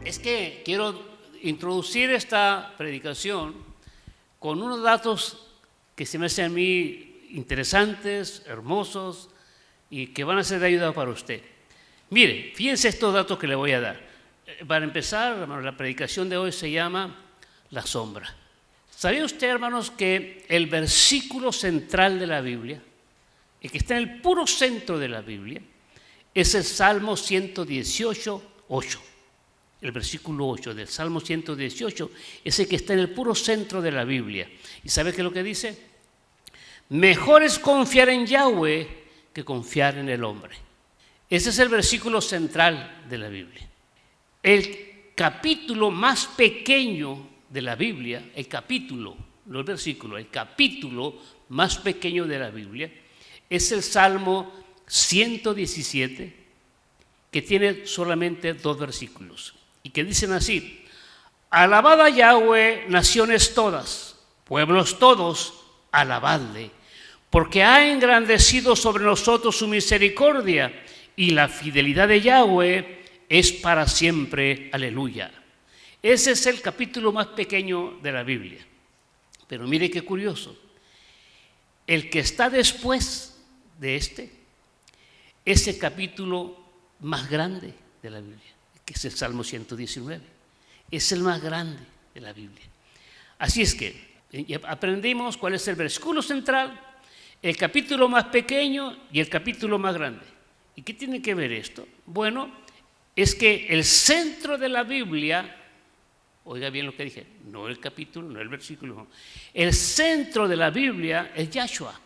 Es que quiero introducir esta predicación con unos datos que se me hacen a mí interesantes, hermosos y que van a ser de ayuda para usted. Mire, fíjense estos datos que le voy a dar. Para empezar, hermanos, la predicación de hoy se llama La Sombra. ¿Sabía usted, hermanos, que el versículo central de la Biblia, el que está en el puro centro de la Biblia, es el Salmo 118, 8? El versículo 8 del Salmo 118 es el que está en el puro centro de la Biblia. ¿Y sabe qué es lo que dice? Mejor es confiar en Yahweh que confiar en el hombre. Ese es el versículo central de la Biblia. El capítulo más pequeño de la Biblia, el capítulo, no el versículo, el capítulo más pequeño de la Biblia es el Salmo 117, que tiene solamente 2 versículos y que dicen así: alabad a Yahweh, naciones todas, pueblos todos, alabadle, porque ha engrandecido sobre nosotros su misericordia y la fidelidad de Yahweh es para siempre. Aleluya. Ese es el capítulo más pequeño de la Biblia. Pero mire qué curioso. El que está después de este es el capítulo más grande de la Biblia, que es el Salmo 119. Es el más grande de la Biblia. Así es que aprendimos cuál es el versículo central, el capítulo más pequeño y el capítulo más grande. ¿Y qué tiene que ver esto? Bueno, es que el centro de la Biblia, oiga bien lo que dije, no el capítulo, no el versículo, no. El centro de la Biblia es Yahshua.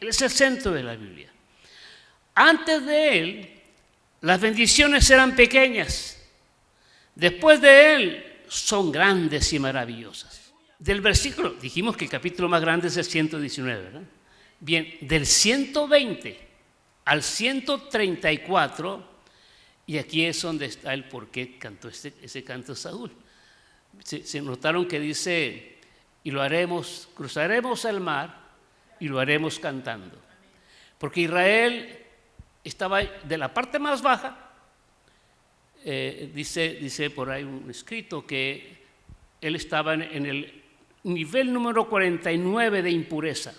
Él es el centro de la Biblia. Antes de él, las bendiciones eran pequeñas. Después de él, son grandes y maravillosas. Del versículo, dijimos que el capítulo más grande es el 119, ¿verdad? Bien, del 120 al 134, y aquí es donde está el por qué cantó ese canto Saúl. Se notaron que dice, y lo haremos, cruzaremos el mar y lo haremos cantando. Porque Israel estaba de la parte más baja, dice por ahí un escrito que él estaba en el nivel número 49 de impureza.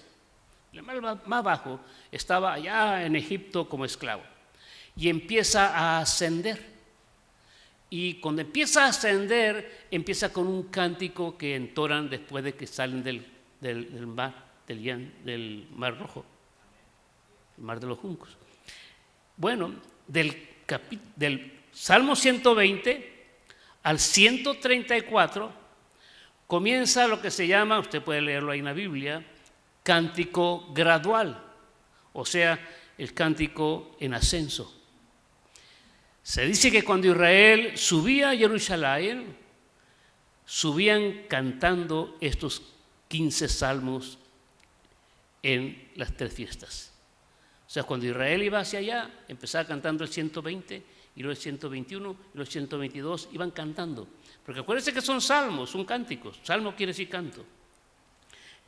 El más bajo estaba allá en Egipto como esclavo y empieza a ascender. Y cuando empieza a ascender, empieza con un cántico que entonan después de que salen del mar Rojo, el mar de los juncos. Bueno, del Salmo 120 al 134 comienza lo que se llama, usted puede leerlo ahí en la Biblia, cántico gradual, o sea, el cántico en ascenso. Se dice que cuando Israel subía a Jerusalén, subían cantando estos 15 salmos en las 3 fiestas. O sea, cuando Israel iba hacia allá, empezaba cantando el 120, y luego el 121, y los 122, iban cantando. Porque acuérdense que son salmos, son cánticos. Salmo quiere decir canto.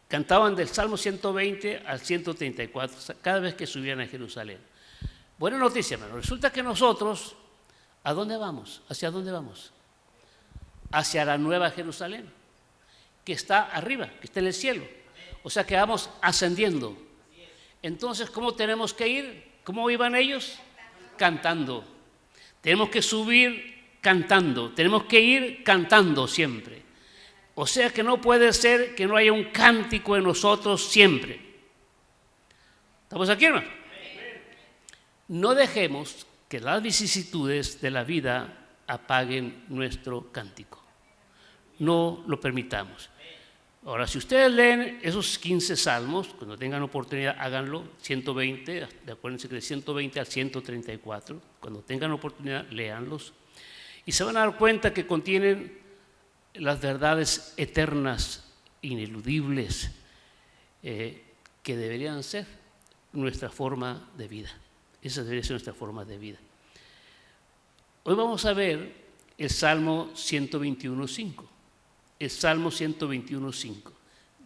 Cantaban del Salmo 120 al 134, cada vez que subían a Jerusalén. Buena noticia, hermano. Resulta que nosotros, ¿a dónde vamos? ¿Hacia dónde vamos? Hacia la Nueva Jerusalén, que está arriba, que está en el cielo. O sea que vamos ascendiendo. Entonces, ¿cómo tenemos que ir? ¿Cómo iban ellos? Cantando. Tenemos que subir cantando. Tenemos que ir cantando siempre. O sea que no puede ser que no haya un cántico en nosotros siempre. ¿Estamos aquí, hermano? No dejemos que las vicisitudes de la vida apaguen nuestro cántico. No lo permitamos. Ahora, si ustedes leen esos 15 salmos, cuando tengan oportunidad, háganlo, 120, acuérdense que de 120 al 134, cuando tengan oportunidad, léanlos, y se van a dar cuenta que contienen las verdades eternas, ineludibles, que deberían ser nuestra forma de vida. Esa debería ser nuestra forma de vida. Hoy vamos a ver el Salmo 121.5. El Salmo 121.5.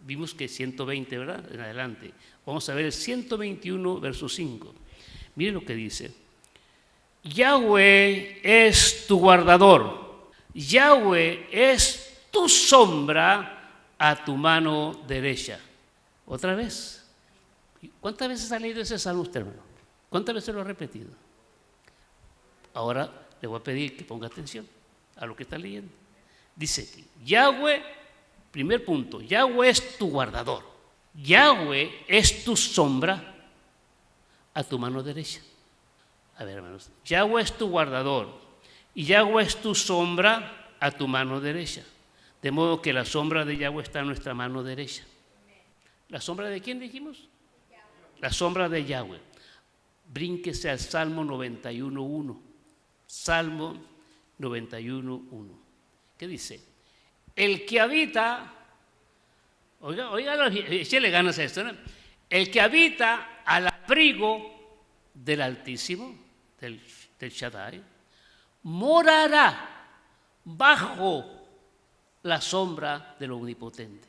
Vimos que 120, ¿verdad? En adelante. Vamos a ver el 121, verso 5. Miren lo que dice. Yahweh es tu guardador. Yahweh es tu sombra a tu mano derecha. Otra vez. ¿Cuántas veces ha leído ese salmo usted, hermano? ¿Cuántas veces lo ha repetido? Ahora le voy a pedir que ponga atención a lo que está leyendo. Dice aquí, Yahweh, primer punto, Yahweh es tu guardador. Yahweh es tu sombra a tu mano derecha. A ver, hermanos, Yahweh es tu guardador y Yahweh es tu sombra a tu mano derecha. De modo que la sombra de Yahweh está en nuestra mano derecha. ¿La sombra de quién dijimos? La sombra de Yahweh. Brínquese al Salmo 91.1. Salmo 91.1. ¿Qué dice? El que habita, oiga, échale ganas a esto, ¿no? El que habita al abrigo del Altísimo, del Shaddai, morará bajo la sombra del Omnipotente.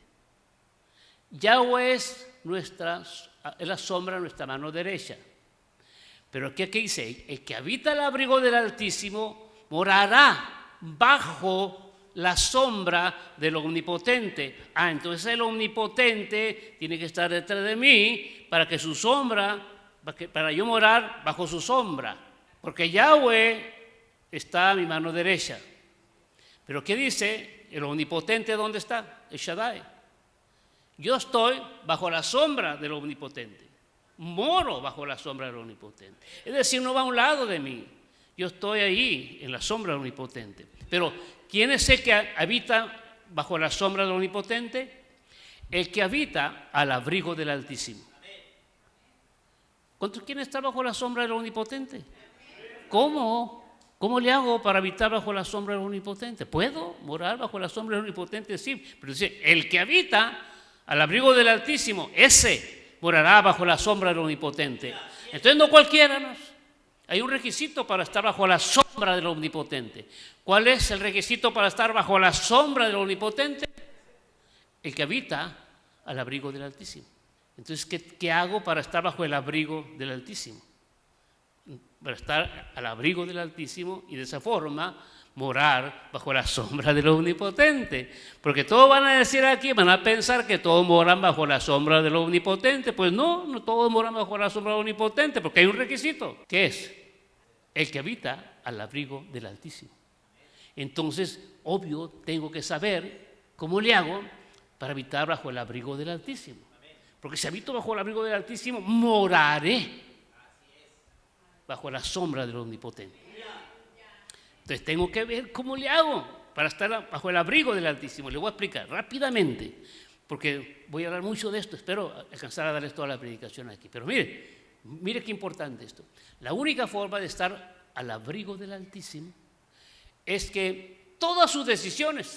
Yahweh es la sombra de nuestra mano derecha. Pero aquí dice, el que habita el abrigo del Altísimo morará bajo la sombra del Omnipotente. Entonces el Omnipotente tiene que estar detrás de mí para que su sombra, para yo morar bajo su sombra. Porque Yahweh está a mi mano derecha. Pero ¿qué dice? El Omnipotente, ¿dónde está? El Shaddai. Yo estoy bajo la sombra del Omnipotente. Moro bajo la sombra del Omnipotente. Es decir, no va a un lado de mí. Yo estoy ahí en la sombra del Omnipotente. Pero ¿quién es el que habita bajo la sombra del Omnipotente? El que habita al abrigo del Altísimo. ¿Quién está bajo la sombra del Omnipotente? ¿Cómo? ¿Cómo le hago para habitar bajo la sombra del Omnipotente? ¿Puedo morar bajo la sombra del Omnipotente? Sí, pero dice, el que habita al abrigo del Altísimo, ese morará bajo la sombra del Omnipotente. Entonces no cualquiera, ¿no? Hay un requisito para estar bajo la sombra del Omnipotente. ¿Cuál es el requisito para estar bajo la sombra del Omnipotente? El que habita al abrigo del Altísimo. Entonces, ¿qué hago para estar bajo el abrigo del Altísimo? Para estar al abrigo del Altísimo y de esa forma morar bajo la sombra del Omnipotente. Porque todos van a decir aquí, van a pensar que todos moran bajo la sombra del Omnipotente. Pues no todos moran bajo la sombra del Omnipotente, porque hay un requisito, que es el que habita al abrigo del Altísimo. Entonces, obvio, tengo que saber cómo le hago para habitar bajo el abrigo del Altísimo. Porque si habito bajo el abrigo del Altísimo, moraré bajo la sombra del Omnipotente. Entonces tengo que ver cómo le hago para estar bajo el abrigo del Altísimo. Le voy a explicar rápidamente, porque voy a hablar mucho de esto. Espero alcanzar a darles toda la predicación aquí. Pero mire qué importante esto. La única forma de estar al abrigo del Altísimo es que todas sus decisiones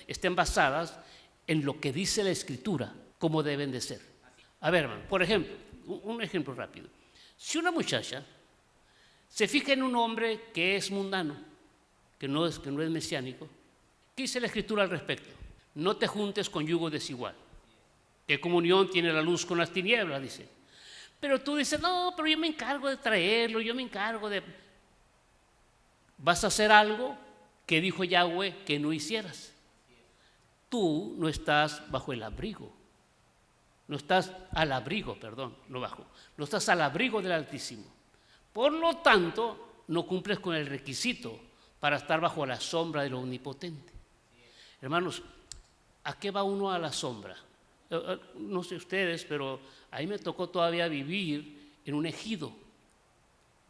estén basadas en lo que dice la Escritura, cómo deben de ser. A ver, hermano, por ejemplo, un ejemplo rápido. Si una muchacha se fija en un hombre que es mundano, que no es mesiánico, ¿qué dice la Escritura al respecto? No te juntes con yugo desigual. ¿Qué comunión tiene la luz con las tinieblas? Dice. Pero tú dices, no, pero yo me encargo de traerlo, yo me encargo de... Vas a hacer algo que dijo Yahweh que no hicieras. Tú no estás bajo el abrigo. No estás al abrigo, perdón, no bajo. No estás al abrigo del Altísimo. Por lo tanto, no cumples con el requisito para estar bajo la sombra del Omnipotente. Hermanos, ¿a qué va uno a la sombra? No sé ustedes, pero a mí me tocó todavía vivir en un ejido.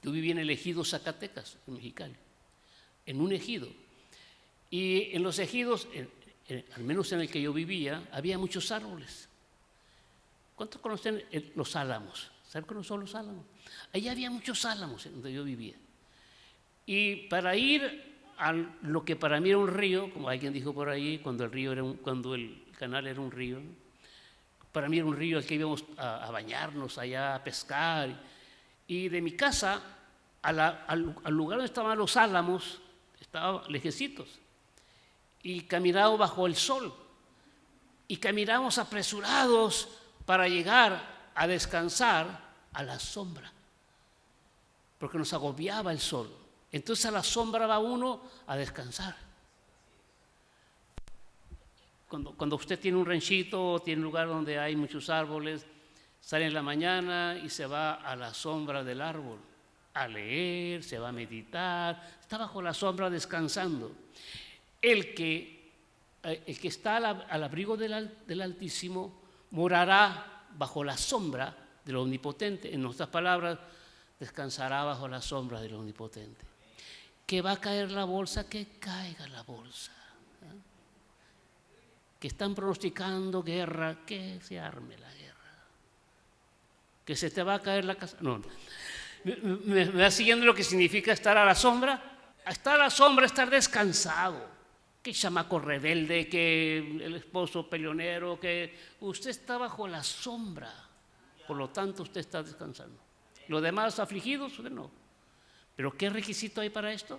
Yo viví en el ejido Zacatecas, en Mexicali, en un ejido. Y en los ejidos, al menos en el que yo vivía, había muchos árboles. ¿Cuántos conocen los álamos? ¿Saben cómo son los álamos? Allá había muchos álamos donde yo vivía. Y para ir a lo que para mí era un río, como alguien dijo por ahí, cuando el canal era un río, ¿no? Para mí era un río al que íbamos a bañarnos allá, a pescar. Y de mi casa al lugar donde estaban los álamos, estaban lejecitos. Y caminaba bajo el sol. Y caminamos apresurados para llegar a descansar a la sombra, porque nos agobiaba el sol. Entonces a la sombra va uno a descansar. Cuando usted tiene un ranchito, tiene un lugar donde hay muchos árboles, sale en la mañana y se va a la sombra del árbol a leer, se va a meditar, está bajo la sombra descansando. El que está al abrigo del Altísimo morará bajo la sombra del Omnipotente. En nuestras palabras, descansará bajo la sombra del Omnipotente. Que va a caer la bolsa, que caiga la bolsa. Que están pronosticando guerra, que se arme la guerra. Que se te va a caer la casa. No. ¿Me va siguiendo lo que significa estar a la sombra? Estar a la sombra, estar descansado. Que chamaco rebelde, que el esposo peleonero, que usted está bajo la sombra. Por lo tanto, usted está descansando. Los demás afligidos, usted no. ¿Pero qué requisito hay para esto?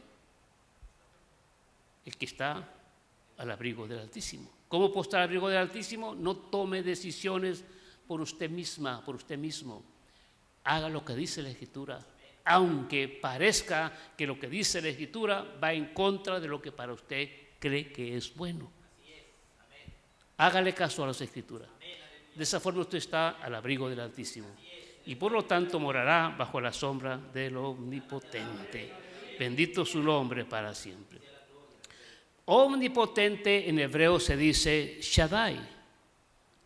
El que está al abrigo del Altísimo. ¿Cómo puedo estar al abrigo del Altísimo? No tome decisiones por usted misma, por usted mismo. Haga lo que dice la Escritura, aunque parezca que lo que dice la Escritura va en contra de lo que para usted cree que es bueno. Hágale caso a las Escrituras. De esa forma usted está al abrigo del Altísimo y por lo tanto morará bajo la sombra del Omnipotente. Bendito su nombre para siempre. Omnipotente en hebreo se dice Shaddai.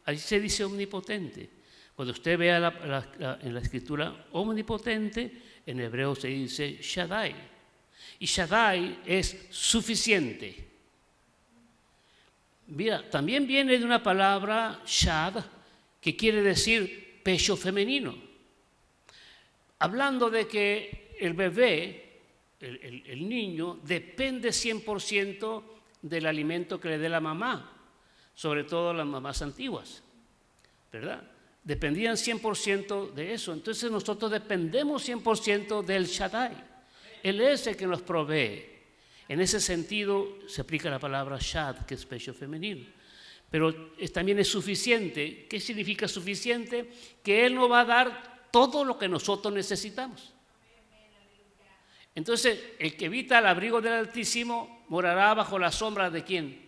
Ahí se dice omnipotente. Cuando usted vea en la escritura omnipotente, en hebreo se dice Shaddai. Y Shaddai es suficiente. Mira, también viene de una palabra Shad, que quiere decir pecho femenino. Hablando de que el bebé, el niño, depende 100% del alimento que le dé la mamá, sobre todo las mamás antiguas, ¿verdad? Dependían 100% de eso. Entonces nosotros dependemos 100% del Shaddai. Él es el que nos provee. En ese sentido se aplica la palabra Shad, que es pecho femenino. Pero también es suficiente. ¿Qué significa suficiente? Que Él nos va a dar todo lo que nosotros necesitamos. Entonces, el que habita al abrigo del Altísimo morará bajo la sombra ¿de quién?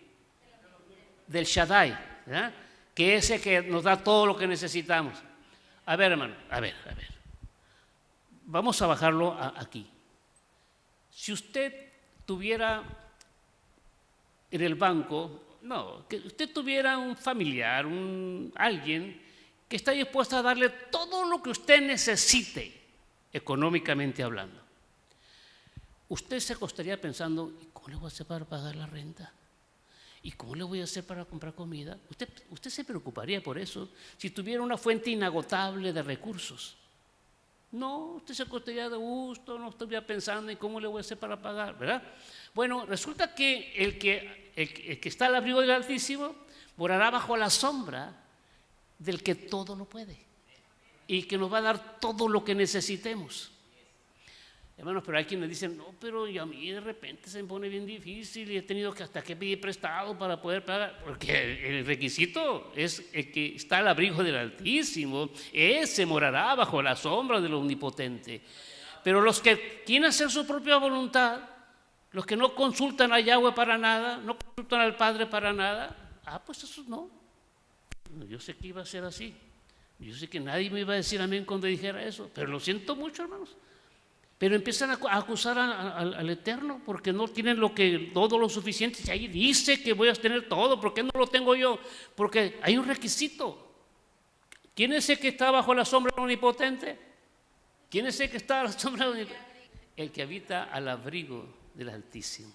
Del Shaddai, ¿verdad? Que es el que nos da todo lo que necesitamos. A ver, hermano, a ver. Vamos a bajarlo aquí. Si usted tuviera en el banco, que usted tuviera un familiar, alguien que está dispuesto a darle todo lo que usted necesite, económicamente hablando, usted se acostaría pensando, ¿y cómo le voy a hacer para pagar la renta? ¿Y cómo le voy a hacer para comprar comida? Usted se preocuparía por eso si tuviera una fuente inagotable de recursos. No, usted se acostaría de gusto, no estaría pensando en cómo le voy a hacer para pagar, ¿verdad? Bueno, resulta que el que está al abrigo del Altísimo morará bajo la sombra del que todo lo puede y que nos va a dar todo lo que necesitemos. Hermanos, pero hay quienes dicen, no, pero a mí de repente se me pone bien difícil y he tenido que hasta que pedir prestado para poder pagar, porque el requisito es el que está al abrigo del Altísimo, ese morará bajo la sombra del Omnipotente. Pero los que quieren hacer su propia voluntad, los que no consultan a Yahweh para nada, no consultan al Padre para nada, pues eso no. Yo sé que iba a ser así, yo sé que nadie me iba a decir amén cuando dijera eso, pero lo siento mucho, hermanos. Pero empiezan a acusar al Eterno porque no tienen todo lo suficiente. Y ahí dice que voy a tener todo, ¿por qué no lo tengo yo? Porque hay un requisito. ¿Quién es el que está bajo la sombra del Omnipotente? ¿Quién es el que está a la sombra del Omnipotente? El que habita al abrigo del Altísimo.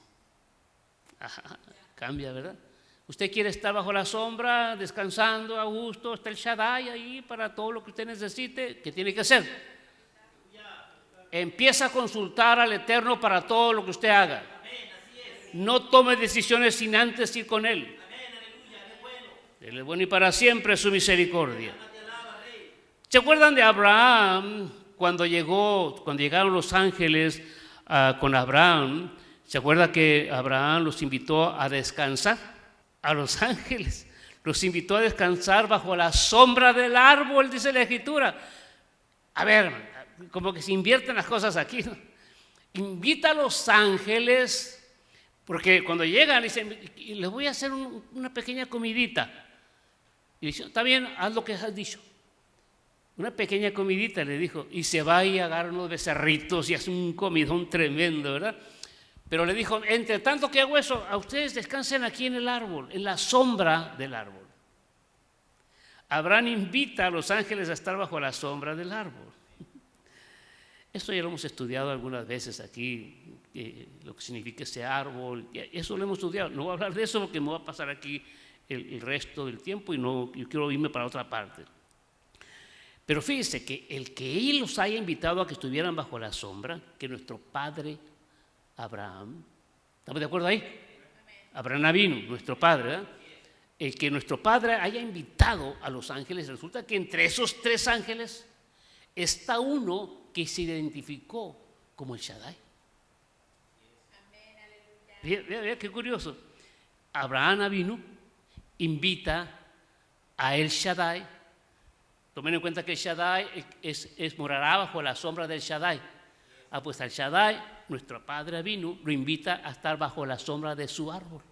Cambia, ¿verdad? Usted quiere estar bajo la sombra, descansando a gusto, está el Shaddai ahí para todo lo que usted necesite. ¿Qué tiene que hacer? Empieza a consultar al Eterno para todo lo que usted haga. No tome decisiones sin antes ir con Él. Él es bueno y para siempre su misericordia. ¿Se acuerdan de Abraham cuando llegaron los ángeles con Abraham? ¿Se acuerda que Abraham los invitó a descansar? A los ángeles los invitó a descansar bajo la sombra del árbol, dice la Escritura. A ver, como que se invierten las cosas aquí, ¿no? invita a los ángeles, porque cuando llegan dicen, les voy a hacer una pequeña comidita. Y dice, está bien, haz lo que has dicho. Una pequeña comidita le dijo, y se va y agarra unos becerritos y hace un comidón tremendo, ¿verdad? Pero le dijo, entre tanto que hago eso, a ustedes descansen aquí en el árbol, en la sombra del árbol. Abraham invita a los ángeles a estar bajo la sombra del árbol. Esto ya lo hemos estudiado algunas veces aquí, lo que significa ese árbol. Eso lo hemos estudiado. No voy a hablar de eso porque me va a pasar aquí el resto del tiempo y no, yo quiero irme para otra parte. Pero fíjese que el que Él los haya invitado a que estuvieran bajo la sombra, que nuestro padre Abraham, ¿estamos de acuerdo ahí? Abraham vino, nuestro padre, ¿verdad? El que nuestro padre haya invitado a los ángeles, resulta que entre esos 3 ángeles está uno que se identificó como el Shaddai. Vea qué curioso. Abraham vino, invita a el Shaddai. Tomen en cuenta que el Shaddai morará bajo la sombra del Shaddai. Pues al Shaddai, nuestro padre vino, lo invita a estar bajo la sombra de su árbol.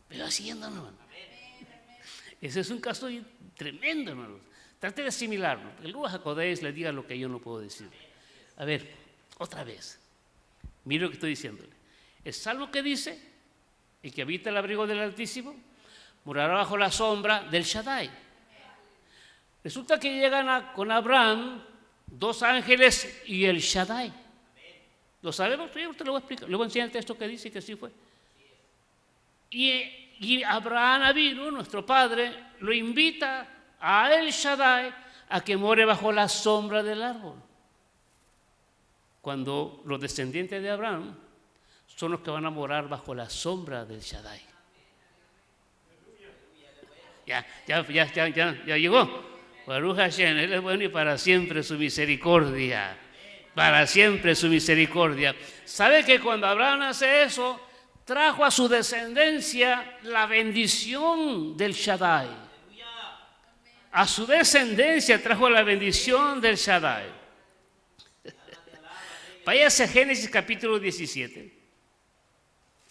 Pero haciendo, hermano. Ese es un caso tremendo, hermano. Trate de asimilarlo. El Ruach HaKodesh le diga lo que yo no puedo decir. A ver, otra vez. Mire lo que estoy diciéndole. El salmo que dice, el que habita el abrigo del Altísimo, morará bajo la sombra del Shaddai. Resulta que llegan con Abraham 2 ángeles y el Shaddai. ¿Lo sabemos? Yo te lo voy a explicar. Le voy a enseñar el texto que dice que así fue. Y Abraham vino, nuestro padre, lo invita a el Shaddai a que more bajo la sombra del árbol. Cuando los descendientes de Abraham son los que van a morar bajo la sombra del Shaddai. Ya llegó. Baruch Hashem, Él es bueno y para siempre su misericordia. Para siempre su misericordia. ¿Sabe que cuando Abraham hace eso, trajo a su descendencia la bendición del Shaddai? A su descendencia trajo la bendición del Shaddai. Váyase a Génesis capítulo 17.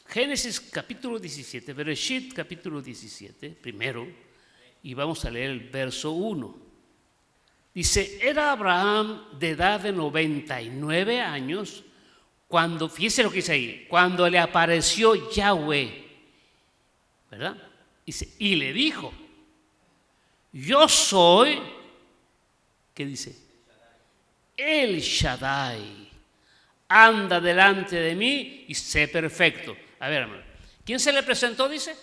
Génesis capítulo 17, Bereshit capítulo 17, primero, y vamos a leer el verso 1. Dice, era Abraham de edad de 99 años cuando, fíjese lo que dice ahí, cuando le apareció Yahweh, ¿verdad? Dice, y le dijo, yo soy, ¿qué dice? El Shaddai, anda delante de mí y sé perfecto. A ver, hermano, ¿quién se le presentó, dice?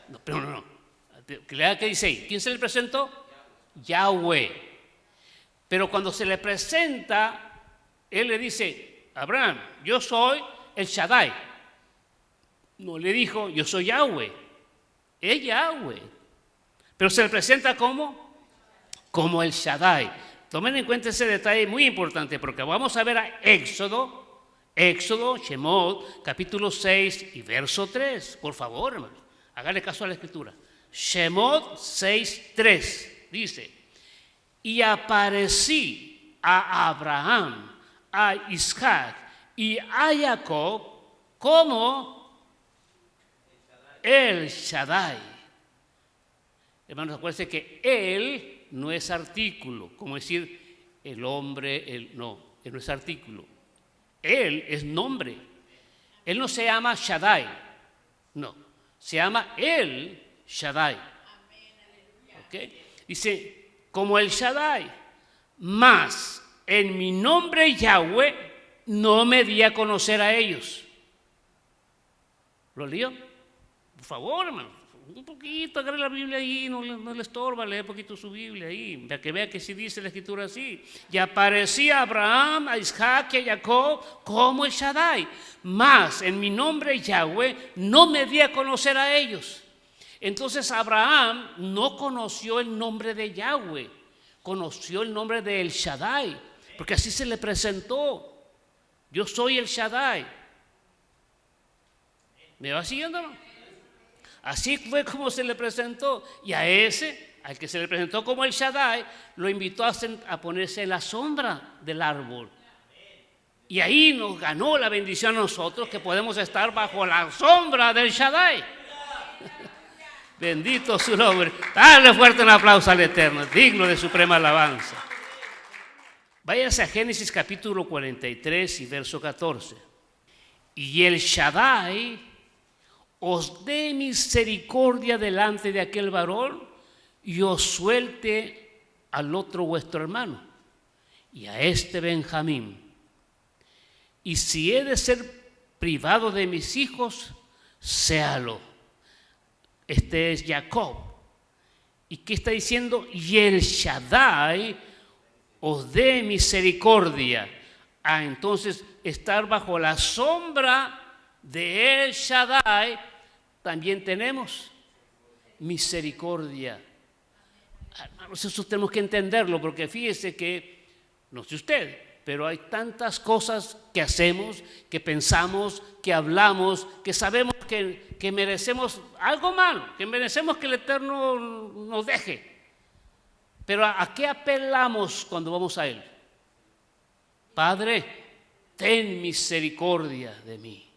No, pero no. Que lea qué dice ahí. ¿Quién se le presentó? Yahweh. Pero cuando se le presenta, él le dice, Abraham, yo soy el Shaddai. No le dijo, yo soy Yahweh. Es Yahweh. Pero se le presenta como el Shaddai. Tomen en cuenta ese detalle muy importante, porque vamos a ver a Éxodo, Shemot, capítulo 6 y verso 3. Por favor, hermano, hágale caso a la escritura. Shemot 6:3 dice, y aparecí a Abraham, a Isaac y a Jacob como el Shaddai. Hermanos, acuérdense que él no es artículo, como decir el hombre, no, él no es artículo. Él es nombre. Él no se llama Shaddai, no, se llama el Shaddai. ¿Okay? Dice, como el Shaddai, mas en mi nombre Yahweh no me di a conocer a ellos. ¿Lo leyó? Por favor, hermano, un poquito, agarre la Biblia ahí, no le estorba, lee un poquito su Biblia ahí, para que vea que sí dice la escritura así. Y aparecía a Abraham, a Isaac y a Jacob como el Shaddai, mas en mi nombre Yahweh no me di a conocer a ellos. Entonces Abraham no conoció el nombre de Yahweh, conoció el nombre de El Shaddai, porque así se le presentó. Yo soy el Shaddai. ¿Me va siguiendo? Así fue como se le presentó. Y a ese, al que se le presentó como el Shaddai, lo invitó a ponerse en la sombra del árbol. Y ahí nos ganó la bendición a nosotros que podemos estar bajo la sombra del Shaddai. Bendito su nombre. Dale fuerte un aplauso al Eterno, digno de suprema alabanza. Váyase a Génesis capítulo 43 y verso 14. Y el Shaddai os dé misericordia delante de aquel varón y os suelte al otro vuestro hermano y a este Benjamín. Y si he de ser privado de mis hijos, séalo. Este es Jacob. ¿Y qué está diciendo? Y el Shaddai os dé misericordia. Entonces estar bajo la sombra de el Shaddai también tenemos misericordia. Hermanos, eso tenemos que entenderlo, porque fíjese que, no sé usted, pero hay tantas cosas que hacemos, que pensamos, que hablamos, que sabemos que merecemos algo malo, que merecemos que el Eterno nos deje. Pero ¿a qué apelamos cuando vamos a Él? Padre, ten misericordia de mí.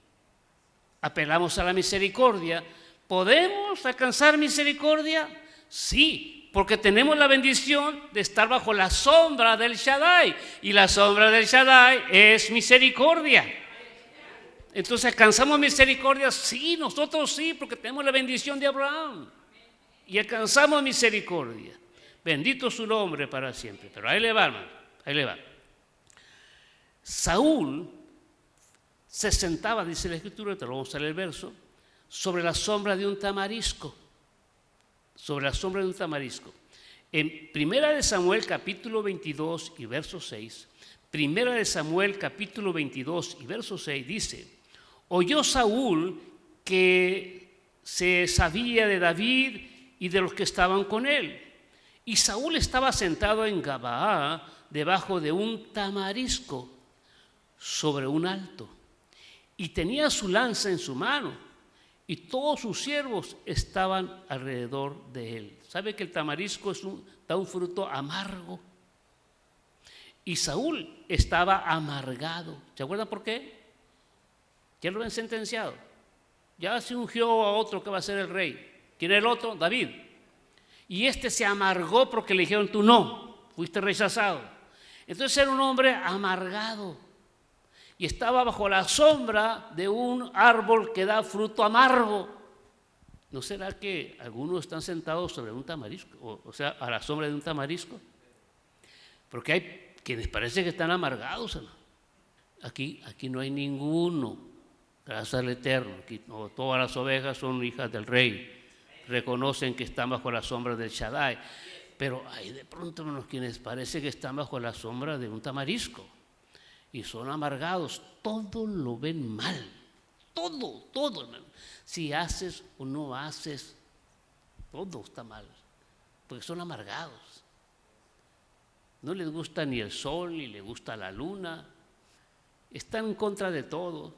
Apelamos a la misericordia. ¿Podemos alcanzar misericordia? Sí, porque tenemos la bendición de estar bajo la sombra del Shaddai. Y la sombra del Shaddai es misericordia. Entonces, ¿alcanzamos misericordia? Sí, nosotros sí, porque tenemos la bendición de Abraham. Y alcanzamos misericordia. Bendito su nombre para siempre. Pero ahí le va, hermano, ahí le va. Saúl se sentaba, dice la Escritura, te lo vamos a leer el verso, sobre la sombra de un tamarisco. Sobre la sombra de un tamarisco. En Primera de Samuel capítulo 22 y verso 6, Primera de Samuel capítulo 22 y verso 6 dice: oyó Saúl que se sabía de David y de los que estaban con él. Y Saúl estaba sentado en Gabaa debajo de un tamarisco sobre un alto, y tenía su lanza en su mano, y todos sus siervos estaban alrededor de él. ¿Sabe que el tamarisco da un fruto amargo? Y Saúl estaba amargado. ¿Se acuerdan por qué? Ya lo han sentenciado. Ya se ungió a otro que va a ser el rey. ¿Quién es el otro? David. Y este se amargó porque le dijeron: tú no, fuiste rechazado. Entonces era un hombre amargado. Y estaba bajo la sombra de un árbol que da fruto amargo. ¿No será que algunos están sentados sobre un tamarisco? O sea, a la sombra de un tamarisco. Porque hay quienes parece que están amargados, ¿no? Aquí no hay ninguno. Gracias al Eterno. Aquí no, todas las ovejas son hijas del Rey. Reconocen que están bajo la sombra del Shaddai. Pero hay de pronto unos quienes parece que están bajo la sombra de un tamarisco. Y son amargados, todo lo ven mal, todo, hermano. Si haces o no haces, todo está mal, porque son amargados. No les gusta ni el sol, ni les gusta la luna, están en contra de todo,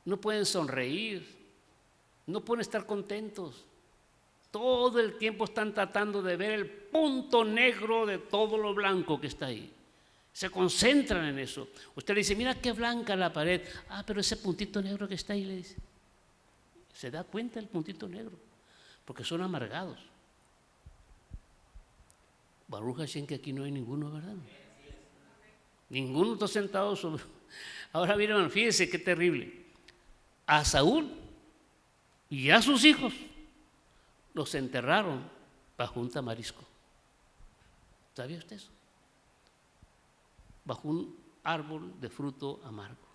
no pueden sonreír, no pueden estar contentos. Todo el tiempo están tratando de ver el punto negro de todo lo blanco que está ahí. Se concentran en eso. Usted le dice: mira qué blanca la pared. Pero ese puntito negro que está ahí, le dice. Se da cuenta del puntito negro, porque son amargados. Baruch Hashem, que aquí no hay ninguno, ¿verdad? Ninguno está sentado sobre. Ahora miren, fíjense qué terrible. A Saúl y a sus hijos los enterraron bajo un tamarisco. ¿Sabía usted eso? Bajo un árbol de fruto amargo.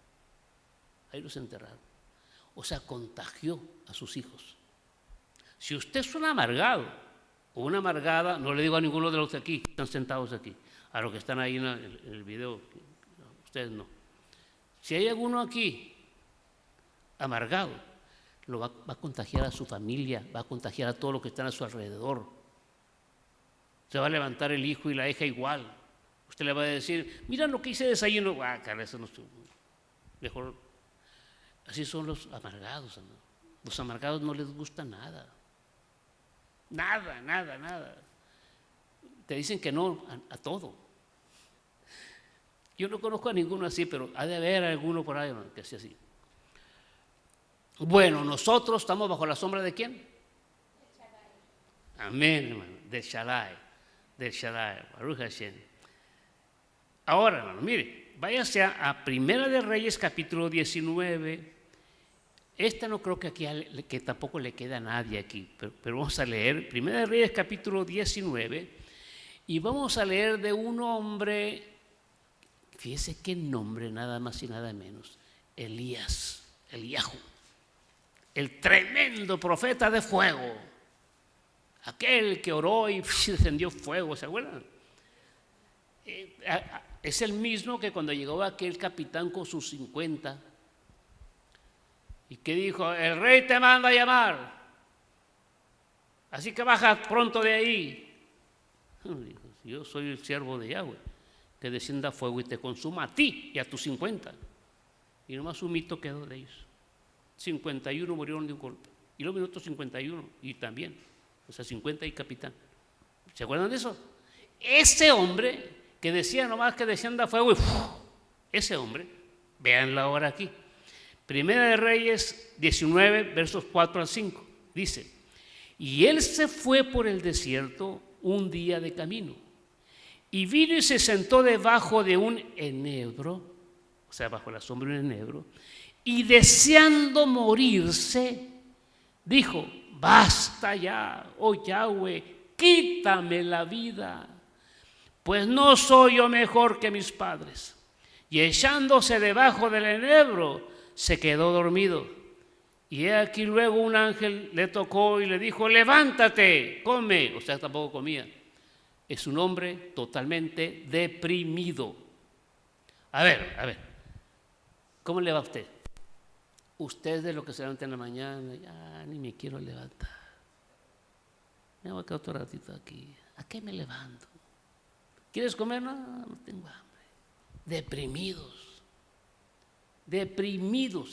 Ahí los enterraron. O sea, contagió a sus hijos. Si usted es un amargado o una amargada, no le digo a ninguno de los de aquí, que están sentados aquí, a los que están ahí en el video, ustedes no. Si hay alguno aquí amargado, lo va a contagiar a su familia, va a contagiar a todos los que están a su alrededor. Se va a levantar el hijo y la hija igual. Usted le va a decir: mira lo que hice de desayuno. Cara, eso no es mejor. Así son los amargados, ¿no? Los amargados no les gusta nada. Nada. Te dicen que no a todo. Yo no conozco a ninguno así, pero ha de haber alguno por ahí, hermano, que sea así. Bueno, nosotros estamos bajo la sombra ¿de quién? Amén, hermano, del Shaddai, Baruch Hashem. Ahora, hermano, mire, váyase a Primera de Reyes, capítulo 19. Esta no creo que aquí que tampoco le queda a nadie aquí, pero vamos a leer Primera de Reyes, capítulo 19, y vamos a leer de un hombre, fíjese qué nombre, nada más y nada menos, Eliahu, el tremendo profeta de fuego, aquel que oró y descendió fuego, ¿se acuerdan? Es el mismo que cuando llegó aquel capitán con sus 50 y que dijo: el rey te manda a llamar, así que baja pronto de ahí. Dijo: yo soy el siervo de Yahweh, que descienda fuego y te consuma a ti y a tus 50. Y nomás un mito quedó de ellos. 51 murieron de un golpe, y los minutos 51 y también, o sea, 50 y capitán. ¿Se acuerdan de eso? Ese hombre que decía nomás que descienda fuego, y ese hombre, véanlo ahora aquí. Primera de Reyes 19, versos 4 al 5, dice: y él se fue por el desierto un día de camino, y vino y se sentó debajo de un enebro, o sea, bajo la sombra de un enebro, y deseando morirse, dijo: basta ya, oh Yahweh, quítame la vida, pues no soy yo mejor que mis padres. Y echándose debajo del enebro, se quedó dormido. Y he aquí luego un ángel le tocó y le dijo: levántate, come. O sea, tampoco comía. Es un hombre totalmente deprimido. A ver, ¿cómo le va a usted? Usted es de lo que se levanta en la mañana, ya ni me quiero levantar. Me voy a quedar otro ratito aquí. ¿A qué me levanto? ¿Quieres comer? No, no tengo hambre. Deprimidos.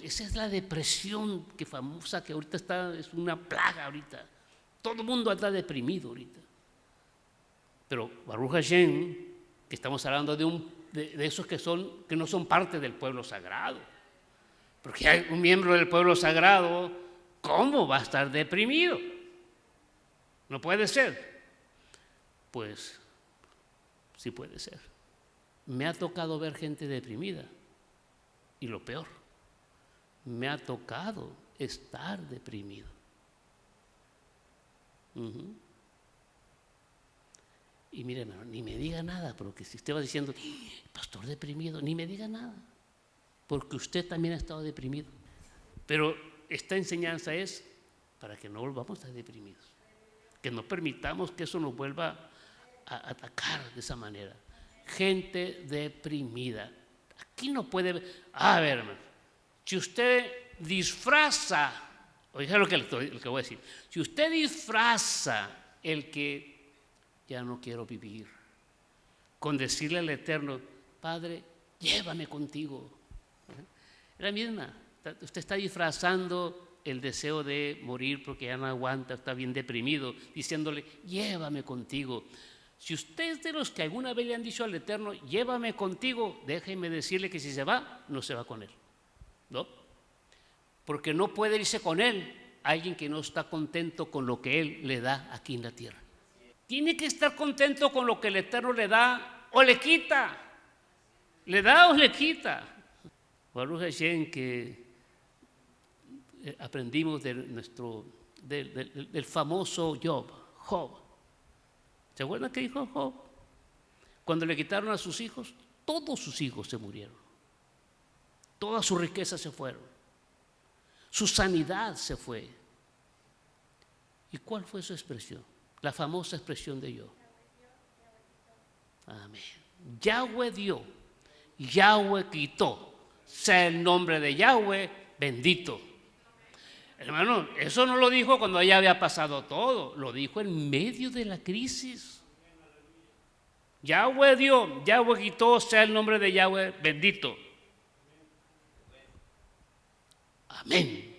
Esa es la depresión que famosa, que ahorita es una plaga ahorita. Todo el mundo está deprimido ahorita. Pero Baruch Hashem, que estamos hablando de esos que no son parte del pueblo sagrado. Porque hay un miembro del pueblo sagrado, ¿cómo va a estar deprimido? No puede ser. Pues sí puede ser. Me ha tocado ver gente deprimida, y lo peor, me ha tocado estar deprimido. Y mire, hermano, ni me diga nada, porque si usted va diciendo: pastor deprimido, ni me diga nada, porque usted también ha estado deprimido. Pero esta enseñanza es para que no volvamos a estar deprimidos, que no permitamos que eso nos vuelva a atacar de esa manera. Gente deprimida. Aquí no puede ver. A ver, hermano, si usted disfraza, oiga lo que voy a decir, si usted disfraza el que ya no quiero vivir con decirle al Eterno: Padre, llévame contigo, es la misma. Usted está disfrazando el deseo de morir porque ya no aguanta, está bien deprimido, diciéndole: llévame contigo. Si usted es de los que alguna vez le han dicho al Eterno: llévame contigo, déjeme decirle que si se va, no se va con él, ¿no? Porque no puede irse con él alguien que no está contento con lo que él le da aquí en la tierra. Tiene que estar contento con lo que el Eterno le da o le quita. Le da o le quita. Baruch Hashem, que aprendimos del famoso Job. ¿Se acuerdan qué dijo Job? Cuando le quitaron a sus hijos, todos sus hijos se murieron. Todas sus riquezas se fueron. Su sanidad se fue. ¿Y cuál fue su expresión? La famosa expresión de Job. Amén. Yahweh dio, Yahweh quitó. Sea el nombre de Yahweh bendito. Hermano, eso no lo dijo cuando ya había pasado todo, lo dijo en medio de la crisis. Yahweh dio, Yahweh quitó, sea el nombre de Yahweh bendito. Amén.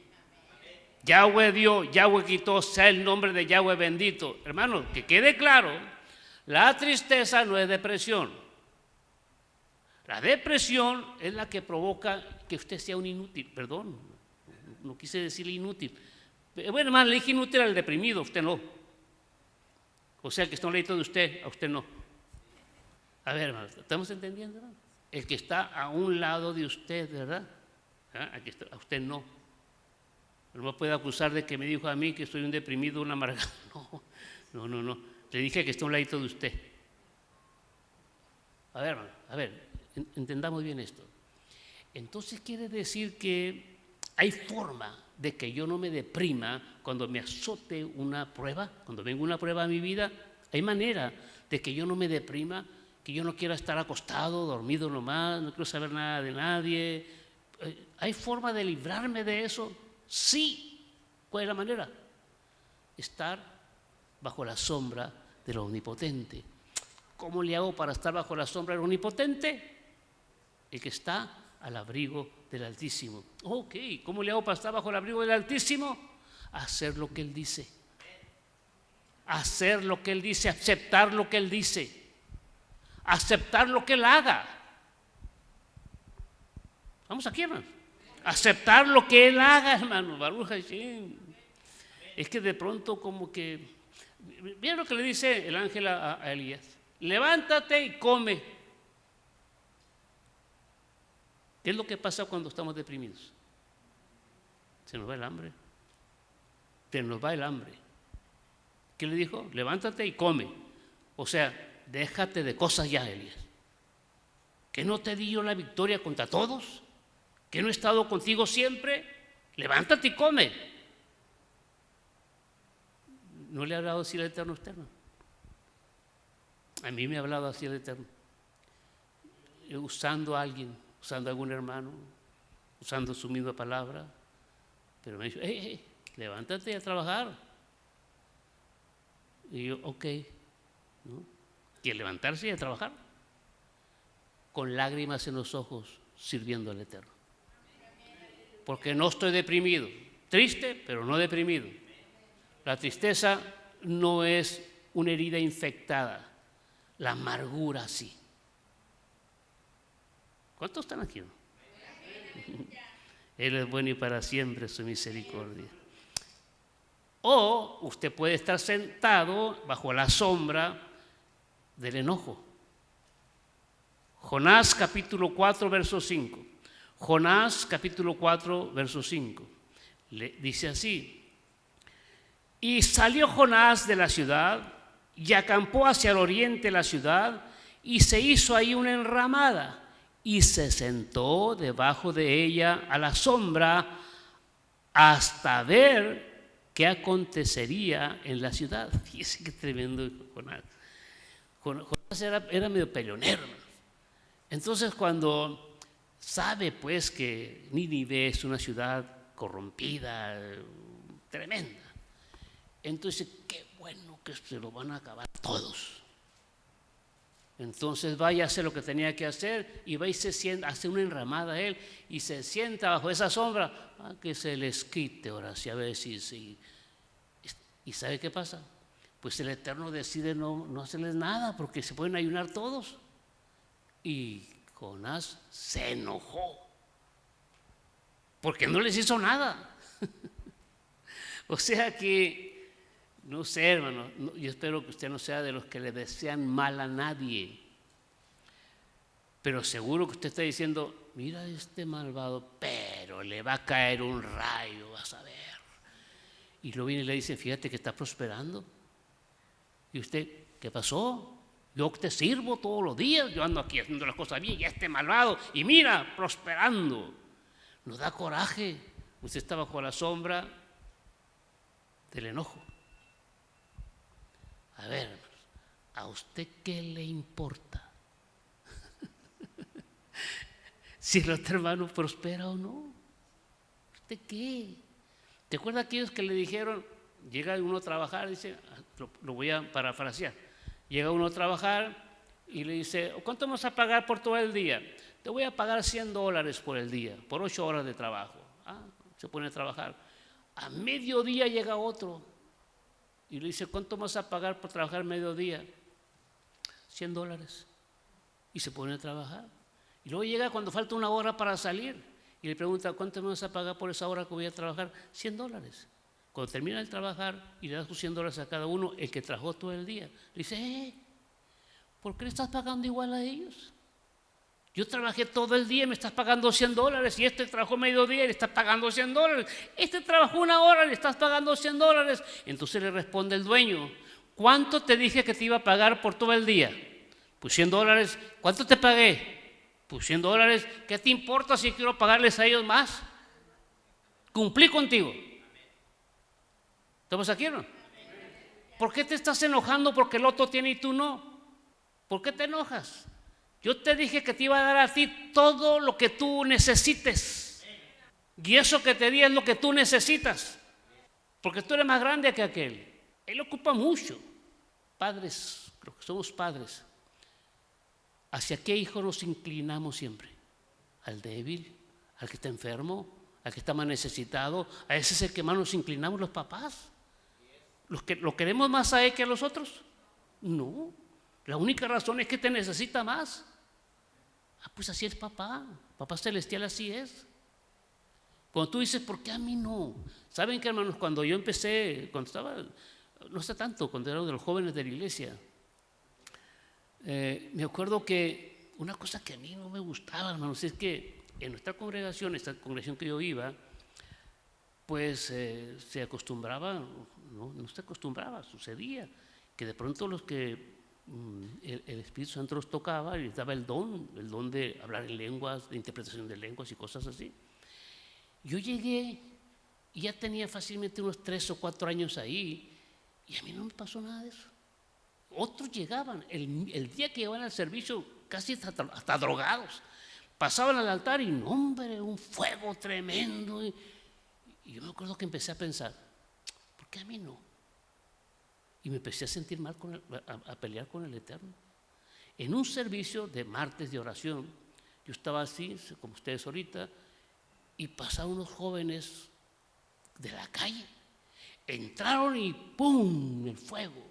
Yahweh dio, Yahweh quitó, sea el nombre de Yahweh bendito. Hermano, que quede claro, la tristeza no es depresión. La depresión es la que provoca que usted sea un inútil. Perdón, no quise decirle inútil. Bueno, hermano, le dije inútil al deprimido, usted no. O sea, que está a un ladito de usted, a usted no. A ver, hermano, ¿estamos entendiendo, hermano? El que está a un lado de usted, ¿verdad? Aquí está, a usted no. No me puede acusar de que me dijo a mí que soy un deprimido, una amargado. No. Le dije que está a un ladito de usted. A ver, hermano, entendamos bien esto. Entonces quiere decir que hay forma de que yo no me deprima cuando me azote una prueba, cuando venga una prueba a mi vida. Hay manera de que yo no me deprima, que yo no quiera estar acostado, dormido nomás, no quiero saber nada de nadie. ¿Hay forma de librarme de eso? Sí. ¿Cuál es la manera? Estar bajo la sombra del Omnipotente. ¿Cómo le hago para estar bajo la sombra del Omnipotente? El que está al abrigo del Altísimo. Ok, ¿cómo le hago para estar bajo el abrigo del Altísimo? Hacer lo que Él dice. Hacer lo que Él dice, aceptar lo que Él dice. Aceptar lo que Él haga. Vamos aquí, hermano. Aceptar lo que Él haga, hermano. Baruch Hashem. Es que de pronto como que... Mira lo que le dice el ángel a Elías. Levántate y come. ¿Qué es lo que pasa cuando estamos deprimidos? Se nos va el hambre. Se nos va el hambre. ¿Qué le dijo? Levántate y come. O sea, déjate de cosas ya, Elías. ¿Que no te di yo la victoria contra todos? ¿Que no he estado contigo siempre? Levántate y come. ¿No le ha hablado así el Eterno externo? A mí me ha hablado así el Eterno. Usando a alguien, usando a algún hermano, usando su misma palabra. Pero me ha dicho, levántate a trabajar. Y yo, ok. ¿No? Y el levantarse y a trabajar. Con lágrimas en los ojos, sirviendo al Eterno. Porque no estoy deprimido. Triste, pero no deprimido. La tristeza no es una herida infectada. La amargura sí. ¿Cuántos están aquí? Él es bueno y para siempre su misericordia. O usted puede estar sentado bajo la sombra del enojo. Jonás capítulo 4, verso 5. Jonás capítulo 4, verso 5. Le dice así: y salió Jonás de la ciudad y acampó hacia el oriente de la ciudad y se hizo ahí una enramada y se sentó debajo de ella a la sombra hasta ver qué acontecería en la ciudad. Fíjese qué tremendo Jonás. Jonás era medio peleonero. Entonces cuando sabe pues que Nínive es una ciudad corrompida, tremenda, entonces qué bueno que se lo van a acabar todos. Entonces vaya a hacer lo que tenía que hacer y va y se sienta, hace una enramada a él y se sienta bajo esa sombra que se les quite ahora sí, a ver si. ¿Y sabe qué pasa? Pues el Eterno decide no hacerles nada porque se pueden ayunar todos. Y Jonás se enojó porque no les hizo nada. O sea que no sé, hermano, yo espero que usted no sea de los que le desean mal a nadie. Pero seguro que usted está diciendo, mira este malvado, pero le va a caer un rayo, vas a ver. Y luego viene y le dice, fíjate que está prosperando. Y usted, ¿qué pasó? Yo te sirvo todos los días, yo ando aquí haciendo las cosas bien, y este malvado, y mira, prosperando. Nos da coraje. Usted está bajo la sombra del enojo. A ver, ¿a usted qué le importa? Si el otro hermano prospera o no. ¿Usted qué? ¿Te acuerdas aquellos que le dijeron, llega uno a trabajar, dice, lo voy a parafrasear, llega uno a trabajar y le dice, ¿cuánto vamos a pagar por todo el día? Te voy a pagar $100 por el día, por 8 horas de trabajo. Se pone a trabajar. A mediodía llega otro y le dice, ¿cuánto vas a pagar por trabajar mediodía? $100. Y se pone a trabajar. Y luego llega cuando falta una hora para salir y le pregunta, ¿cuánto me vas a pagar por esa hora que voy a trabajar? $100. Cuando termina de trabajar y le das tus $100 a cada uno, el que trabajó todo el día, le dice, ¿por qué le estás pagando igual a ellos? Yo trabajé todo el día y me estás pagando $100, y este trabajó mediodía y le estás pagando $100. Este trabajó una hora y le estás pagando $100. Entonces le responde el dueño, ¿cuánto te dije que te iba a pagar por todo el día? Pues $100. ¿Cuánto te pagué? Pues $100. ¿Qué te importa si quiero pagarles a ellos más? Cumplí contigo. ¿Estamos aquí o no? ¿Por qué te estás enojando porque el otro tiene y tú no? ¿Por qué te enojas? Yo te dije que te iba a dar a ti todo lo que tú necesites. Y eso que te di es lo que tú necesitas. Porque tú eres más grande que aquel. Él ocupa mucho. Padres, creo que somos padres. ¿Hacia qué hijo nos inclinamos siempre? Al débil, al que está enfermo, al que está más necesitado. A ese es el que más nos inclinamos los papás. ¿Lo queremos más a él que a los otros? No. La única razón es que te necesita más. Pues así es papá. Papá celestial así es. Cuando tú dices, ¿por qué a mí no? ¿Saben qué, hermanos? Cuando yo empecé, cuando estaba, no sé tanto, cuando era de los jóvenes de la iglesia, me acuerdo que una cosa que a mí no me gustaba, hermanos, es que en nuestra congregación, esta congregación que yo iba, pues se acostumbraba, no se acostumbraba, sucedía que de pronto los que el Espíritu Santo los tocaba y les daba el don de hablar en lenguas, de interpretación de lenguas y cosas así. Yo llegué y ya tenía fácilmente unos 3 o 4 años ahí y a mí no me pasó nada de eso. Otros llegaban, el día que llegaban al servicio casi hasta drogados, pasaban al altar y no, hombre, un fuego tremendo. Y yo me acuerdo que empecé a pensar, ¿por qué a mí no? Y me empecé a sentir mal, a pelear con el Eterno. En un servicio de martes de oración, yo estaba así, como ustedes ahorita, y pasaron unos jóvenes de la calle. Entraron y ¡pum! El fuego.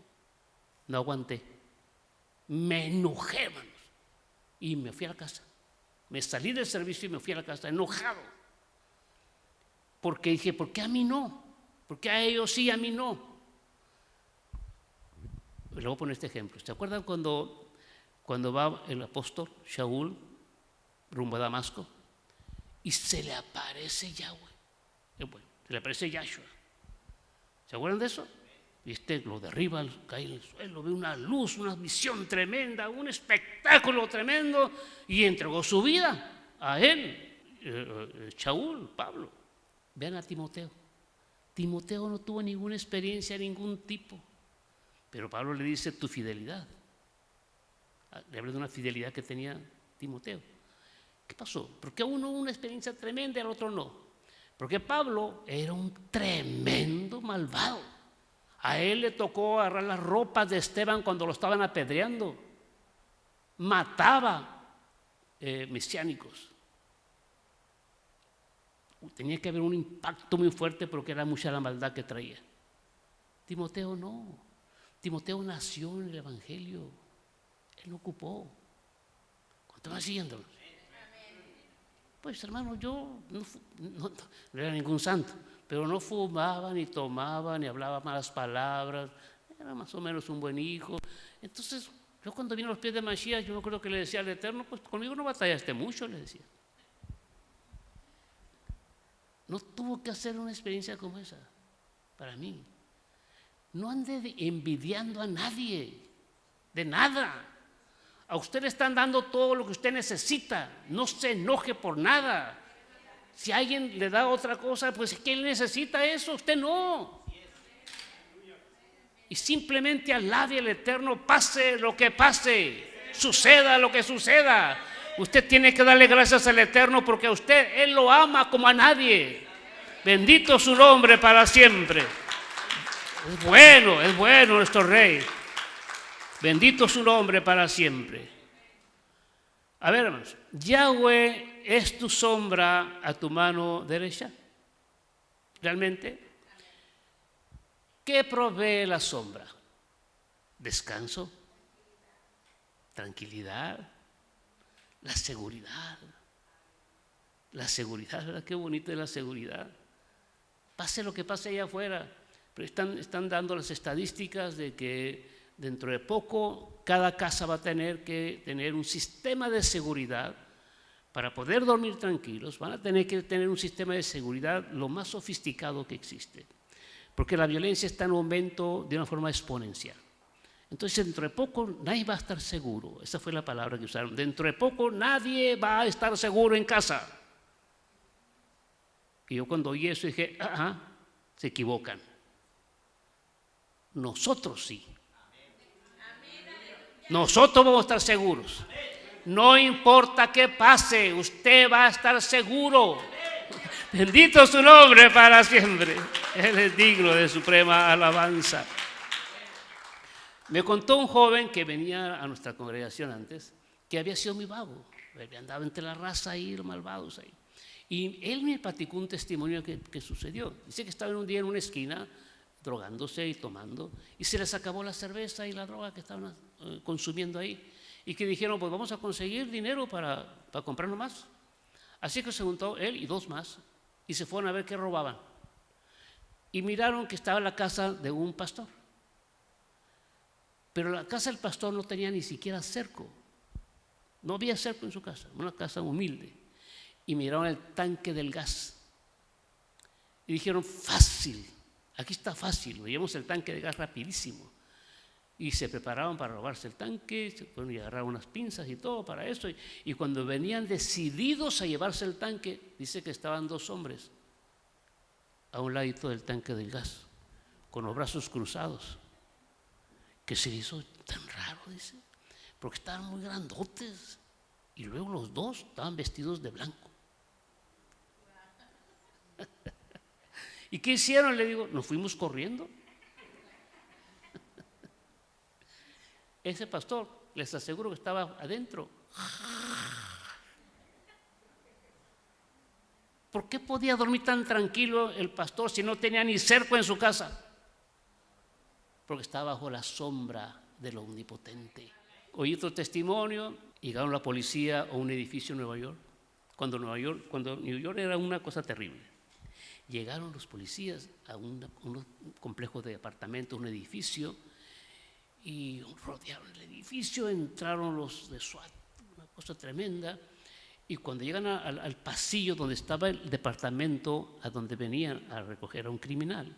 No aguanté. Me enojé, hermanos. Y me fui a la casa. Me salí del servicio y me fui a la casa, enojado. Porque dije, ¿por qué a mí no? ¿Por qué a ellos sí, a mí no? Les voy a poner este ejemplo. ¿Se acuerdan cuando va el apóstol Shaul rumbo a Damasco y se le aparece Yahweh? Bueno, se le aparece Yahshua. ¿Se acuerdan de eso? Y lo derriba, cae en el suelo, ve una luz, una visión tremenda, un espectáculo tremendo y entregó su vida a él, Shaul, Pablo. Vean a Timoteo. Timoteo no tuvo ninguna experiencia de ningún tipo. Pero Pablo le dice tu fidelidad. Le habla de una fidelidad que tenía Timoteo. ¿Qué pasó? ¿Por qué a uno una experiencia tremenda y al otro no? Porque Pablo era un tremendo malvado. A él le tocó agarrar las ropas de Esteban cuando lo estaban apedreando. Mataba mesiánicos. Tenía que haber un impacto muy fuerte porque era mucha la maldad que traía. Timoteo no. Timoteo nació en el Evangelio. Él no ocupó. ¿Cuánto va siguiéndolo? Pues hermano, yo no era ningún santo, pero no fumaba, ni tomaba, ni hablaba malas palabras. Era más o menos un buen hijo. Entonces, yo cuando vine a los pies de Mashiach, yo me acuerdo que le decía al Eterno, pues conmigo no batallaste mucho, le decía. No tuvo que hacer una experiencia como esa, para mí. No ande envidiando a nadie, de nada. A usted le están dando todo lo que usted necesita. No se enoje por nada. Si alguien le da otra cosa, pues ¿qué necesita eso? Usted no. Y simplemente alabe al Eterno, pase lo que pase, suceda lo que suceda. Usted tiene que darle gracias al Eterno porque a usted, Él lo ama como a nadie. Bendito su nombre para siempre. Es bueno nuestro Rey. Bendito su nombre para siempre. A ver, hermanos, Yahweh es tu sombra a tu mano derecha. ¿Realmente? ¿Qué provee la sombra? Descanso, tranquilidad. La seguridad. La seguridad, ¿verdad? Qué bonita es la seguridad. Pase lo que pase allá afuera. Pero están dando las estadísticas de que dentro de poco cada casa va a tener que tener un sistema de seguridad para poder dormir tranquilos. Van a tener que tener un sistema de seguridad lo más sofisticado que existe, porque la violencia está en aumento de una forma exponencial. Entonces, dentro de poco nadie va a estar seguro. Esa fue la palabra que usaron. Dentro de poco nadie va a estar seguro en casa. Y yo cuando oí eso dije, se equivocan. Nosotros sí. Nosotros vamos a estar seguros. No importa qué pase, usted va a estar seguro. Bendito su nombre para siempre. Él es digno de suprema alabanza. Me contó un joven que venía a nuestra congregación antes, que había sido muy vago. Andaba entre la raza ahí, los malvados ahí. Y él me platicó un testimonio que sucedió. Dice que estaba un día en una esquina drogándose y tomando, y se les acabó la cerveza y la droga que estaban consumiendo ahí, y que dijeron, pues vamos a conseguir dinero para comprarnos más. Así que se juntó él y dos más, y se fueron a ver qué robaban, y miraron que estaba en la casa de un pastor, pero la casa del pastor no tenía ni siquiera cerco, no había cerco en su casa, una casa humilde, y miraron el tanque del gas, y dijeron, fácil, aquí está fácil, nos llevamos el tanque de gas rapidísimo. Y se preparaban para robarse el tanque, se fueron y agarraron unas pinzas y todo para eso. Y cuando venían decididos a llevarse el tanque, dice que estaban dos hombres a un ladito del tanque del gas, con los brazos cruzados. Que se hizo tan raro, dice, porque estaban muy grandotes. Y luego los dos estaban vestidos de blanco. ¿Y qué hicieron? Le digo, nos fuimos corriendo. Ese pastor, les aseguro que estaba adentro. ¿Por qué podía dormir tan tranquilo el pastor si no tenía ni cerco en su casa? Porque estaba bajo la sombra del Omnipotente. Oí otro testimonio, llegaron la policía a un edificio en Nueva York, cuando New York era una cosa terrible. Llegaron los policías a un complejo de apartamentos, un edificio, y rodearon el edificio, entraron los de SWAT, una cosa tremenda, y cuando llegan al pasillo donde estaba el departamento a donde venían a recoger a un criminal,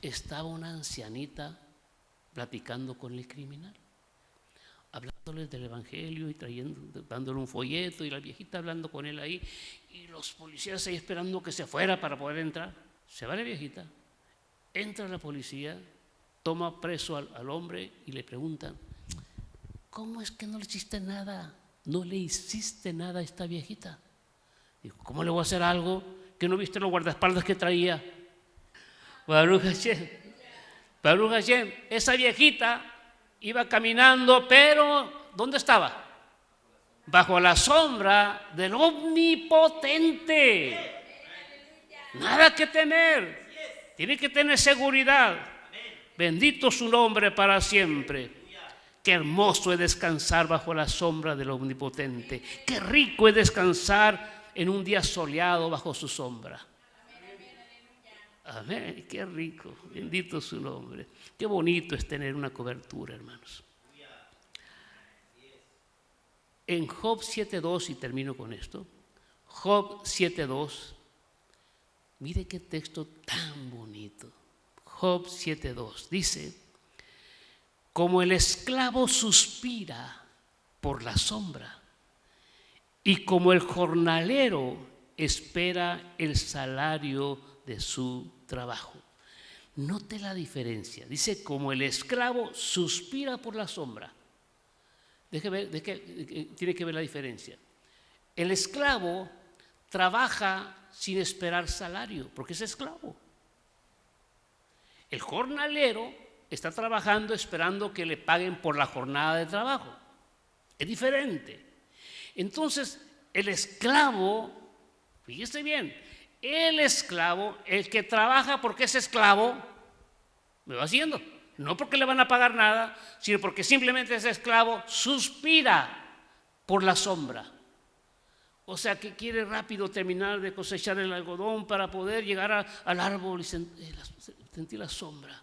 estaba una ancianita platicando con el criminal, hablándoles del evangelio y dándole un folleto, y la viejita hablando con él ahí, y los policías ahí esperando que se fuera para poder entrar. Se va la viejita, entra la policía, toma preso al hombre y le preguntan, ¿cómo es que no le hiciste nada? No le hiciste nada a esta viejita. Dijo, ¿cómo le voy a hacer algo que no viste los guardaespaldas que traía? Baruch Hashem. Baruch Hashem. Esa viejita iba caminando, pero ¿dónde estaba? Bajo la sombra del Omnipotente. Nada que temer. Tiene que tener seguridad. Bendito su nombre para siempre. Qué hermoso es descansar bajo la sombra del Omnipotente. Qué rico es descansar en un día soleado bajo su sombra. Amén, qué rico. Bendito su nombre. Qué bonito es tener una cobertura, hermanos. En Job 7.2, y termino con esto, Job 7.2, mire qué texto tan bonito. Job 7.2 dice, como el esclavo suspira por la sombra y como el jornalero espera el salario de su trabajo. Note la diferencia. Dice, como el esclavo suspira por la sombra. Tiene que ver la diferencia. El esclavo trabaja sin esperar salario, porque es esclavo. El jornalero está trabajando esperando que le paguen por la jornada de trabajo. Es diferente. Entonces, el esclavo, fíjese bien, el esclavo, el que trabaja porque es esclavo, me va haciendo. No porque le van a pagar nada, sino porque simplemente ese esclavo suspira por la sombra. O sea, que quiere rápido terminar de cosechar el algodón para poder llegar al árbol y sentir la sombra.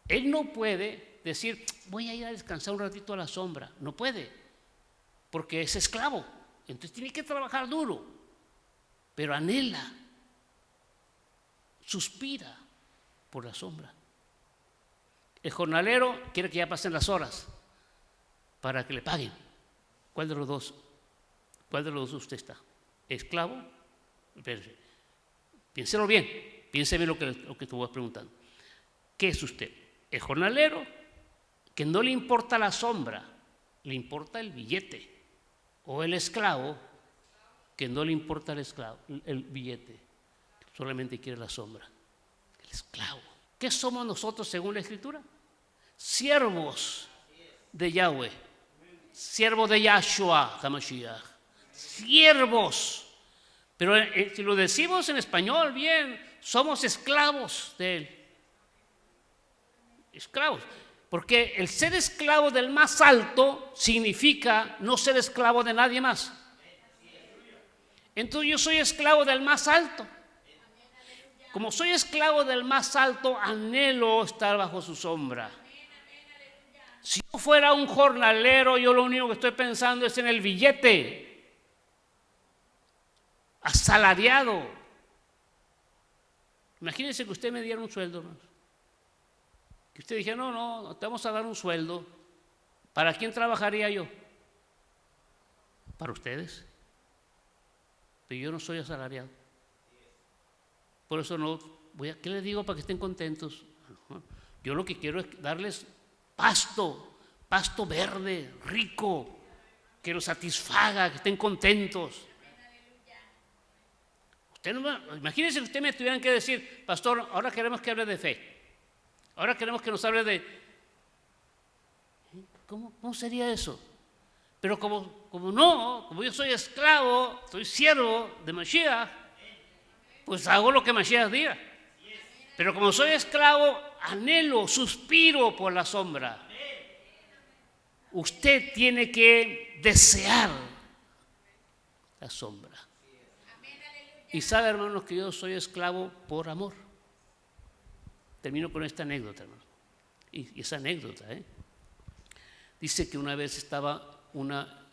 Él no puede decir, voy a ir a descansar un ratito a la sombra. No puede, porque es esclavo. Entonces tiene que trabajar duro, pero anhela, suspira por la sombra. El jornalero quiere que ya pasen las horas para que le paguen. ¿Cuál de los dos? ¿Cuál de los dos usted está? ¿Esclavo? Piénselo bien, piense bien lo que te voy preguntando. ¿Qué es usted? ¿El jornalero que no le importa la sombra, le importa el billete? ¿O el esclavo que no le importa el billete, solamente quiere la sombra? El esclavo. ¿Qué somos nosotros según la Escritura? Siervos de Yahweh, siervos de Yahshua HaMashiach. Siervos, pero si lo decimos en español bien, somos esclavos de Él. Esclavos, porque el ser esclavo del más alto significa no ser esclavo de nadie más. Entonces yo soy esclavo del más alto. Como soy esclavo del más alto, anhelo estar bajo su sombra. Si yo fuera un jornalero, yo lo único que estoy pensando es en el billete. Asalariado. Imagínense que usted me diera un sueldo, ¿no? Que usted dijera, no, te vamos a dar un sueldo. ¿Para quién trabajaría yo? Para ustedes. Pero yo no soy asalariado. Por eso no voy a, ¿qué les digo para que estén contentos? Yo lo que quiero es darles pasto verde, rico, que los satisfaga, que estén contentos. Imagínense que ustedes me tuvieran que decir, pastor, ahora queremos que hable de fe. Ahora queremos que nos hable de... ¿Cómo sería eso? Pero como yo soy esclavo, soy siervo de Mashiach, pues hago lo que Mashiach diga. Pero como soy esclavo, anhelo, suspiro por la sombra. Usted tiene que desear la sombra. Y sabe, hermanos, que yo soy esclavo por amor. Termino con esta anécdota, hermano. Y esa anécdota, dice que una vez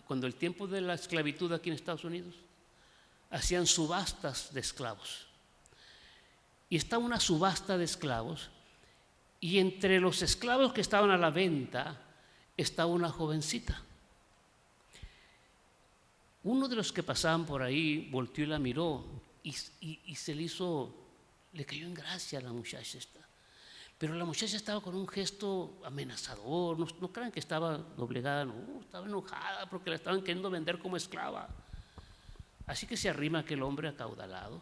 cuando el tiempo de la esclavitud aquí en Estados Unidos, hacían subastas de esclavos. Y estaba una subasta de esclavos, y entre los esclavos que estaban a la venta, estaba una jovencita. Uno de los que pasaban por ahí volteó y la miró, y le cayó en gracia a la muchacha esta. Pero la muchacha estaba con un gesto amenazador, no crean que estaba doblegada, no, estaba enojada porque la estaban queriendo vender como esclava. Así que se arrima aquel hombre acaudalado,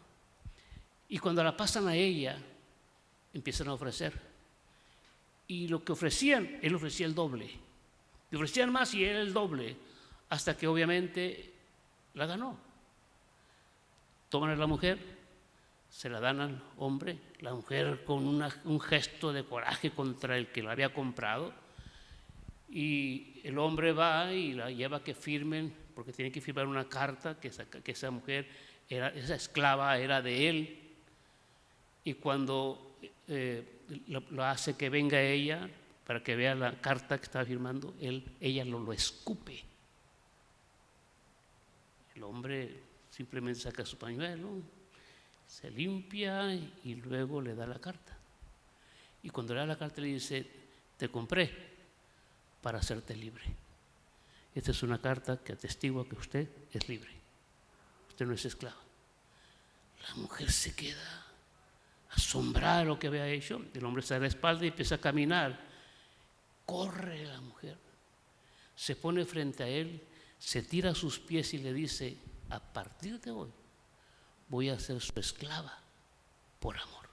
y cuando la pasan a ella, empiezan a ofrecer. Y lo que ofrecían, él ofrecía el doble. Le ofrecían más y él el doble, hasta que obviamente la ganó. Toman a la mujer, se la dan al hombre, la mujer con un gesto de coraje contra el que la había comprado, y el hombre va y la lleva a que firmen, porque tiene que firmar una carta que esa mujer, esa esclava era de él, y cuando lo hace que venga ella para que vea la carta que estaba firmando, ella lo escupe. El hombre simplemente saca su pañuelo, se limpia y luego le da la carta. Y cuando le da la carta le dice, te compré para hacerte libre. Esta es una carta que atestigua que usted es libre. Usted no es esclava. La mujer se queda asombrada de lo que había hecho. El hombre se da la espalda y empieza a caminar. Corre la mujer, se pone frente a él, se tira a sus pies y le dice, a partir de hoy voy a ser su esclava por amor.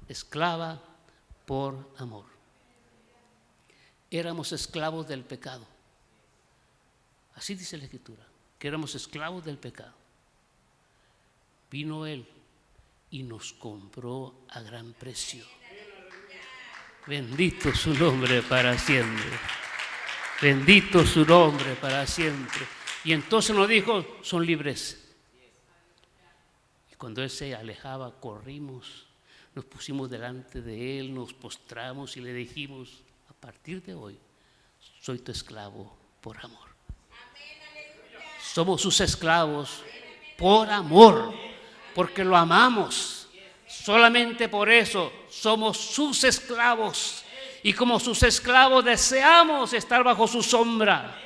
Esclava por amor. Éramos esclavos del pecado. Así dice la Escritura, que éramos esclavos del pecado. Vino Él y nos compró a gran precio. Bendito su nombre para siempre. Bendito su nombre para siempre. Y entonces nos dijo, son libres. Y cuando Él se alejaba, corrimos, nos pusimos delante de Él, nos postramos y le dijimos, a partir de hoy, soy tu esclavo por amor. Somos sus esclavos por amor, porque lo amamos. Solamente por eso somos sus esclavos. Y como sus esclavos deseamos estar bajo su sombra.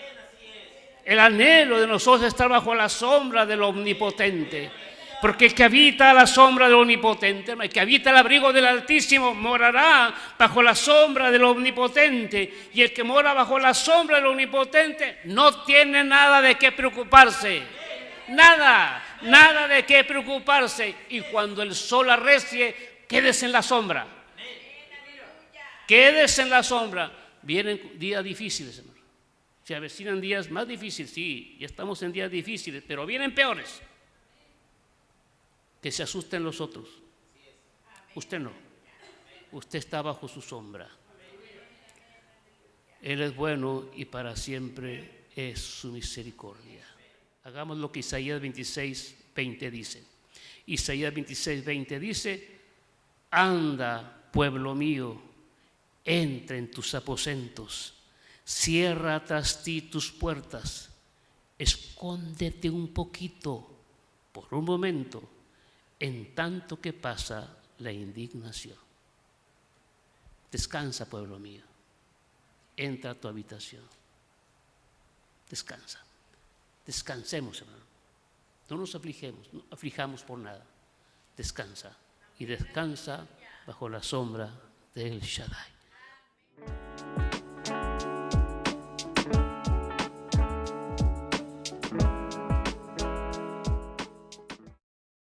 El anhelo de nosotros es estar bajo la sombra del Omnipotente. Porque el que habita a la sombra del Omnipotente, el que habita el abrigo del Altísimo, morará bajo la sombra del Omnipotente. Y el que mora bajo la sombra del Omnipotente no tiene nada de qué preocuparse. Nada de qué preocuparse. Y cuando el sol arrecie, quédese en la sombra. Quédese en la sombra. Vienen días difíciles, hermano. Se avecinan días más difíciles, sí, ya estamos en días difíciles, pero vienen peores. Que se asusten los otros. Usted no. Usted está bajo su sombra. Él es bueno y para siempre es su misericordia. Hagamos lo que Isaías 26:20 dice. Isaías 26:20 dice: anda, pueblo mío, entra en tus aposentos, cierra tras ti tus puertas, escóndete un poquito, por un momento, en tanto que pasa la indignación. Descansa, pueblo mío, entra a tu habitación, descansa. Descansemos, hermano. No nos aflijamos por nada. Descansa. Y descansa bajo la sombra del Shaddai.